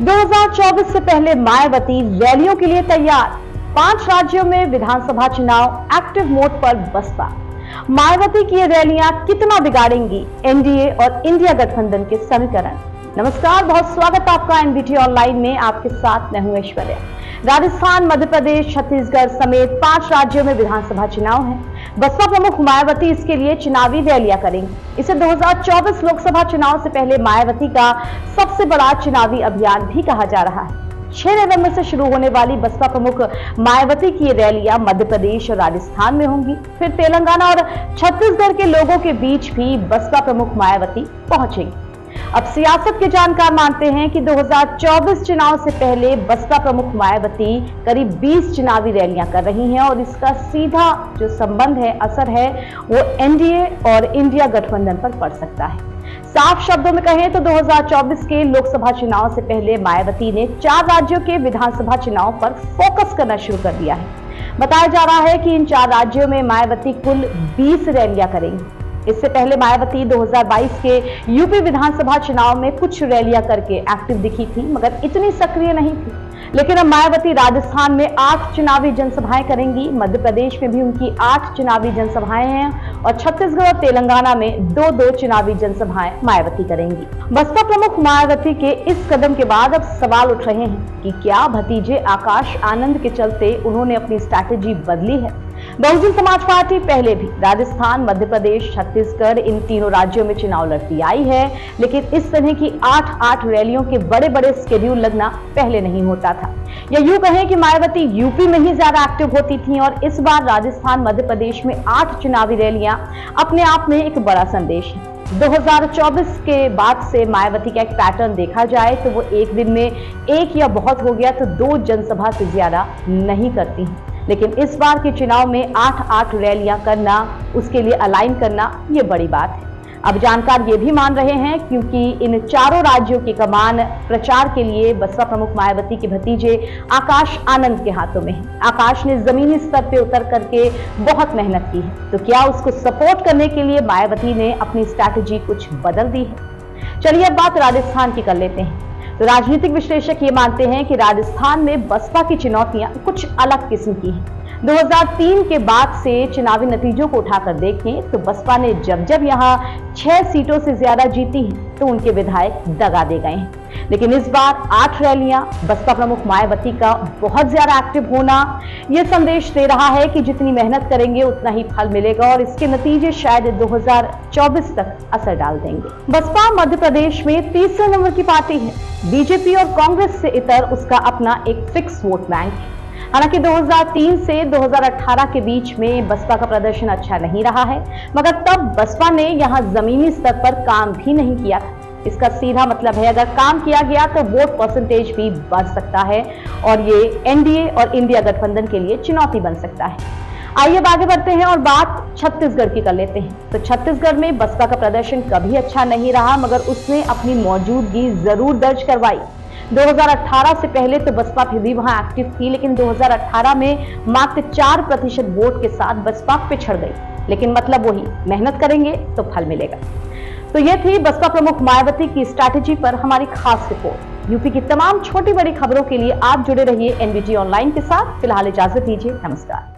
2024 से पहले मायावती रैलियों के लिए तैयार। 5 राज्यों में विधानसभा चुनाव, एक्टिव मोड पर बसपा। मायावती की ये रैलियां कितना बिगाड़ेंगी एनडीए और इंडिया गठबंधन के समीकरण। नमस्कार, बहुत स्वागत आपका एनबीटी ऑनलाइन में। आपके साथ मैं हूं ऐश्वर्या। राजस्थान, मध्य प्रदेश, छत्तीसगढ़ समेत 5 राज्यों में विधानसभा चुनाव है। बसपा प्रमुख मायावती इसके लिए चुनावी रैलियां करेंगी। इसे 2024 लोकसभा चुनाव से पहले मायावती का सबसे बड़ा चुनावी अभियान भी कहा जा रहा है। 6 नवंबर से शुरू होने वाली बसपा प्रमुख मायावती की रैलियां मध्य प्रदेश और राजस्थान में होंगी। फिर तेलंगाना और छत्तीसगढ़ के लोगों के बीच भी बसपा प्रमुख मायावती पहुंचेंगी। अब सियासत के जानकार मानते हैं कि 2024 चुनाव से पहले बसपा प्रमुख मायावती करीब 20 चुनावी रैलियां कर रही हैं और इसका सीधा जो संबंध है, असर है, वो एनडीए और इंडिया गठबंधन पर पड़ सकता है। साफ शब्दों में कहें तो 2024 के लोकसभा चुनाव से पहले मायावती ने 4 राज्यों के विधानसभा चुनाव पर फोकस करना शुरू कर दिया है। बताया जा रहा है कि इन 4 राज्यों में मायावती कुल 20 रैलियां करेंगी। इससे पहले मायावती 2022 के यूपी विधानसभा चुनाव में कुछ रैलियां करके एक्टिव दिखी थी, मगर इतनी सक्रिय नहीं थी। लेकिन अब मायावती राजस्थान में 8 चुनावी जनसभाएं करेंगी। मध्य प्रदेश में भी उनकी 8 चुनावी जनसभाएं हैं और छत्तीसगढ़ और तेलंगाना में 2-2 चुनावी जनसभाएं मायावती करेंगी। बसपा प्रमुख मायावती के इस कदम के बाद अब सवाल उठ रहे हैं कि क्या भतीजे आकाश आनंद के चलते उन्होंने अपनी स्ट्रैटेजी बदली है। बहुजन समाज पार्टी पहले भी राजस्थान, मध्य प्रदेश, छत्तीसगढ़ इन तीनों राज्यों में चुनाव लड़ती आई है, लेकिन इस तरह की 8-8 रैलियों के बड़े-बड़े शेड्यूल लगना पहले नहीं होता था। या यूं कहें कि मायावती यूपी में ही ज्यादा एक्टिव होती थी और इस बार राजस्थान, मध्य प्रदेश में 8 चुनावी रैलियां अपने आप में एक बड़ा संदेश है। 2024 के बाद से मायावती का एक पैटर्न देखा जाए तो वो एक दिन में 1 या बहुत हो गया तो 2 जनसभा से ज्यादा नहीं करती हैं। लेकिन इस बार के चुनाव में 8-8 रैलियां करना, उसके लिए अलाइन करना, ये बड़ी बात है। अब जानकार ये भी मान रहे हैं क्योंकि इन 4 राज्यों की कमान प्रचार के लिए बसपा प्रमुख मायावती के भतीजे आकाश आनंद के हाथों में है। आकाश ने जमीनी स्तर पे उतर करके बहुत मेहनत की है, तो क्या उसको सपोर्ट करने के लिए मायावती ने अपनी स्ट्रैटेजी कुछ बदल दी है। चलिए अब बात राजस्थान की कर लेते हैं। तो राजनीतिक विश्लेषक ये मानते हैं कि राजस्थान में बसपा की चुनौतियां कुछ अलग किस्म की हैं। 2003 के बाद से चुनावी नतीजों को उठाकर देखें तो बसपा ने जब यहां 6 सीटों से ज्यादा जीती हैं तो उनके विधायक दगा दे गए हैं। लेकिन इस बार 8 रैलियां, बसपा प्रमुख मायावती का बहुत ज्यादा एक्टिव होना यह संदेश दे रहा है कि जितनी मेहनत करेंगे उतना ही फल मिलेगा और इसके नतीजे शायद 2024 तक असर डाल देंगे। बसपा मध्य प्रदेश में तीसरे नंबर की पार्टी है। बीजेपी और कांग्रेस से इतर उसका अपना एक फिक्स वोट बैंक है। हालांकि 2003 से 2018 के बीच में बसपा का प्रदर्शन अच्छा नहीं रहा है, मगर तब बसपा ने यहां जमीनी स्तर पर काम भी नहीं किया था। इसका सीधा मतलब है अगर काम किया गया तो वोट परसेंटेज भी बढ़ सकता है और ये एनडीए और इंडिया गठबंधन के लिए चुनौती बन सकता है। आइए अब आगे बढ़ते हैं और बात छत्तीसगढ़ की कर लेते हैं। तो छत्तीसगढ़ में बसपा का प्रदर्शन कभी अच्छा नहीं रहा, मगर उसने अपनी मौजूदगी जरूर दर्ज करवाई। 2018 से पहले तो बसपा फिर भी वहां एक्टिव थी, लेकिन 2018 में मात्र 4% वोट के साथ बसपा पिछड़ गई। लेकिन मतलब वही, मेहनत करेंगे तो फल मिलेगा। तो यह थी बसपा प्रमुख मायावती की स्ट्रैटेजी पर हमारी खास रिपोर्ट। यूपी की तमाम छोटी बड़ी खबरों के लिए आप जुड़े रहिए एनबीटी ऑनलाइन के साथ। फिलहाल इजाजत दीजिए, नमस्कार।